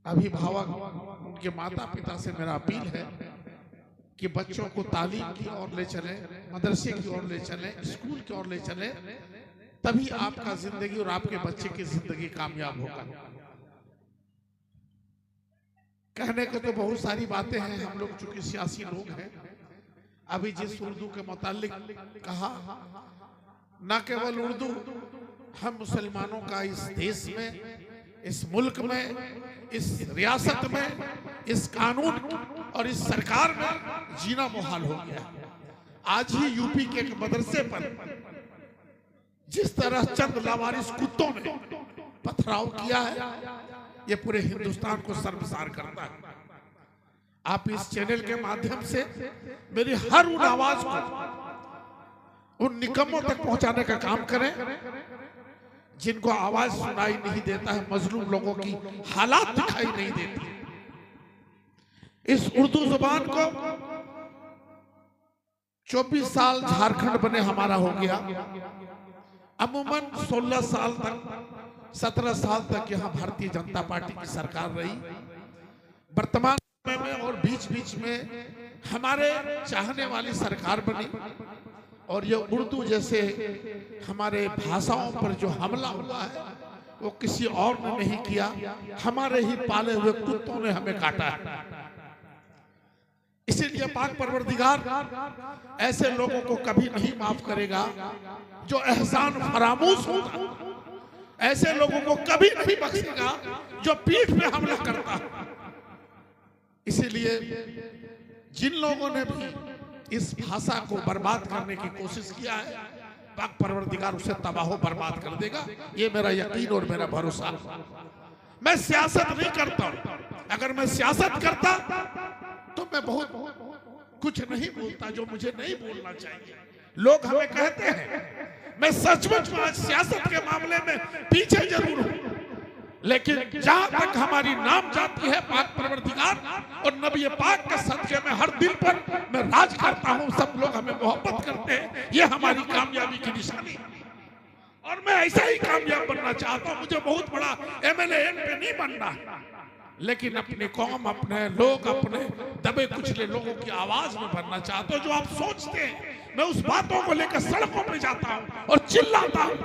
अभिभावक, उनके माता पिता से मेरा अपील है कि बच्चों को तालीम की ओर ले चलें, मदरसे की ओर ले चलें, स्कूल की ओर ले चलें, तभी आपका जिंदगी और आपके बच्चे की जिंदगी कामयाब होगा। कहने को तो बहुत सारी बातें हैं, हम लोग चूंकि सियासी लोग हैं। अभी जिस उर्दू के मुतालिक कहा, न केवल उर्दू, हम मुसलमानों का इस देश में, इस मुल्क में, इस रियासत में, इस कानून और इस सरकार में जीना मुहाल हो गया। आज ही यूपी के एक मदरसे पर जिस तरह चंद लावारिस कुत्तों ने पथराव किया है, ये पूरे हिंदुस्तान को शर्मसार करता है। आप इस चैनल के माध्यम से मेरी हर उन आवाज को उन निकम्मों तक पहुंचाने का काम करें जिनको आवाज सुनाई नहीं देता है, मजलूम लोगों की हालात दिखाई नहीं देती। इस उर्दू जुबान को 24 साल झारखंड बने हमारा हो गया। अमूमन 16 साल तक, 17 साल तक यहाँ भारतीय जनता पार्टी की सरकार रही। वर्तमान समय में और बीच बीच में हमारे चाहने वाली सरकार बनी, और ये उर्दू जैसे हमारे भाषाओं पर जो हमला हुआ है वो किसी और ने नहीं किया, हमारे ही पाले हुए कुत्तों ने हमें काटा है। इसीलिए पाक परवरदिगार ऐसे लोगों को कभी नहीं माफ करेगा जो एहसान फरामूश होगा, ऐसे लोगों को कभी नहीं बख्शेगा जो पीठ पे हमला करता है। इसीलिए जिन लोगों ने भी इस भाषा को बर्बाद करने की कोशिश किया है, पाक परवरदिगार उसे तबाह बर्बाद कर देगा, ये मेरा यकीन और मेरा भरोसा। मैं सियासत नहीं करता, अगर मैं सियासत करता तो मैं बहुत कुछ नहीं बोलता जो मुझे नहीं बोलना चाहिए। लोग हमें कहते हैं, मैं सचमुच में आज सियासत के मामले में पीछे जरूर हूं, लेकिन जहां तक हमारी नाम जाती है पाक परवरदिगार और नबी पाक के सदके में हर दिल पर मैं राज करता हूं, सब लोग हमें मोहब्बत करते हैं, ये हमारी कामयाबी की निशानी है। और मैं ऐसा ही कामयाब बनना चाहता हूं। मुझे बहुत बड़ा एमएलए एमपी नहीं बनना, लेकिन अपनी कौम, अपने लोग, अपने दबे कुचले लोगों की आवाज में बनना चाहता हूं। जो आप सोचते हैं, मैं उस बातों को लेकर सड़कों पे जाता हूं और चिल्लाता हूं,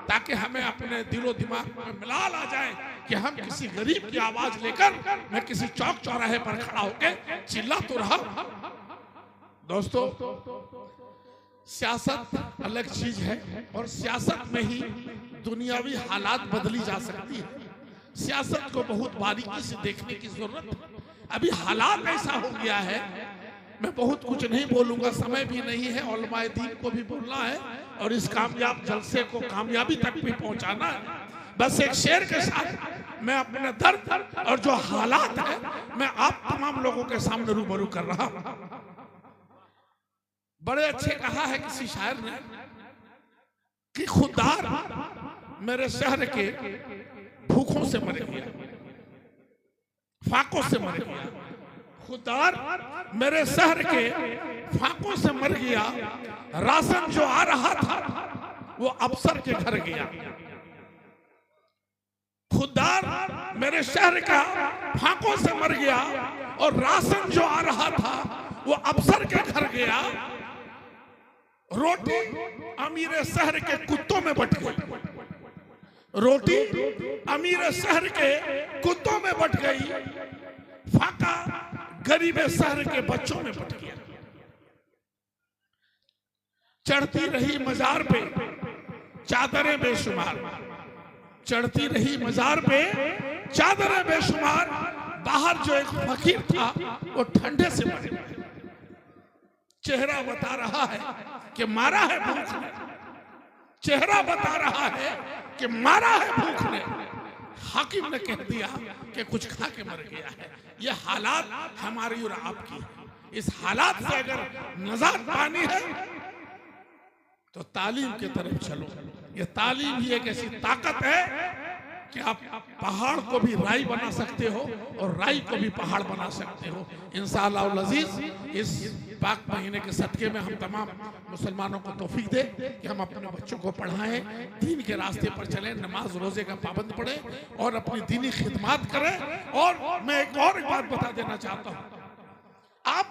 ताकि हमें अपने दिलो दिमाग में मिलाल आ जाए कि हम किसी गरीब की आवाज लेकर मैं किसी चौक चौराहे पर खड़ा होकर चिल्ला तो रहा। दोस्तों, सियासत अलग चीज है और सियासत में ही दुनियावी हालात बदली जा सकती है। सियासत को बहुत बारीकी से देखने की जरूरत है। अभी हालात ऐसा हो गया है, मैं बहुत कुछ नहीं बोलूंगा, समय भी नहीं है, उलमाए दीन को भी बोलना है और इस कामयाब जलसे को कामयाबी तक भी पहुंचाना है। बस एक शेर के साथ मैं अपने दर्द और जो हालात है मैं आप तमाम लोगों के सामने रूबरू कर रहा हूं। बड़े अच्छे कहा है किसी शायर ने कि खुदार मेरे शहर के भूखों से मर गया, फाकों से मर गया। खुदार मेरे शहर के फाकों से मर गया, राशन जो आ रहा था वो अफसर के घर गया। खुदार मेरे शहर का फाकों से मर गया और राशन जो आ रहा था वो अफसर के घर गया। रोटी अमीर शहर के कुत्तों में बट गई, रोटी अमीर शहर के कुत्तों में बट गई, फाका गरीब शहर के बच्चों में बट गया। चढ़ती रही मजार पे चादरें बेशुमार, चढ़ती रही मजार पे चादरें बेशुमार, बाहर जो एक फकीर था वो ठंडे से मर गया। चेहरा बता रहा है कि मारा है भूख ने, चेहरा बता रहा है कि मारा है भूख ने। हाकिम ने कह दिया कि कुछ खा के मर गया है। ये हालात हमारी और आपकी है। इस हालात से अगर नजात पानी है तो तालीम की तरफ चलो। ये तालीम ही एक ऐसी ताकत है कि आप पहाड़ को भी राई बना सकते हो और राई को भी पहाड़ बना सकते हो। इंशाअल्लाह अज़ीज़ इस पाक महीने के सदक़े में हम तमाम मुसलमानों को तौफीक दे कि हम अपने बच्चों को पढ़ाएं, दीन के रास्ते पर चलें, नमाज रोजे का पाबंद पढ़ें और अपनी दीनी खिदमत करें। और मैं एक बात बता देना चाहता हूँ, आप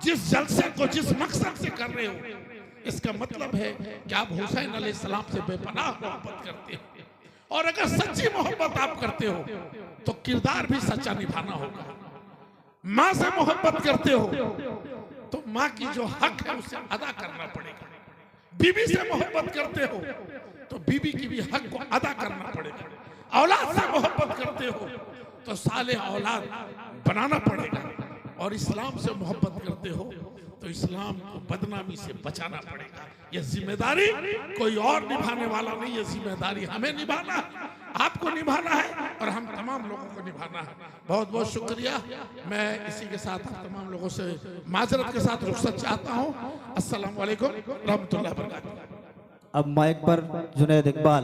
जिस जलसे को जिस मकसद से कर रहे हो, इसका मतलब है कि आप हुसैन अलैहिस्सलाम से बेपनाह मोहब्बत करते हो। और अगर सच्ची मोहब्बत आप करते हो तो किरदार भी सच्चा निभाना होगा। माँ से मोहब्बत करते हो तो माँ की जो हक है उसे अदा करना पड़ेगा। बीवी से मोहब्बत करते हो तो बीवी की भी हक को अदा करना पड़ेगा। औलाद से मोहब्बत करते हो तो सालेह औलाद बनाना पड़ेगा। और इस्लाम से मोहब्बत करते हो तो इस्लाम को बदनामी से बचाना पड़ेगा। यह जिम्मेदारी कोई और निभाने वाला नहीं, यह जिम्मेदारी हमें निभाना है, आपको निभाना है और हम तमाम लोगों को निभाना है। बहुत बहुत शुक्रिया। मैं इसी के साथ आप तमाम लोगों से माजरत के साथ रुखसत चाहता हूँ। अस्सलाम वालेकुम रहमतुल्लाहि व बरकातहू। अब माइक पर जुनैद इकबाल।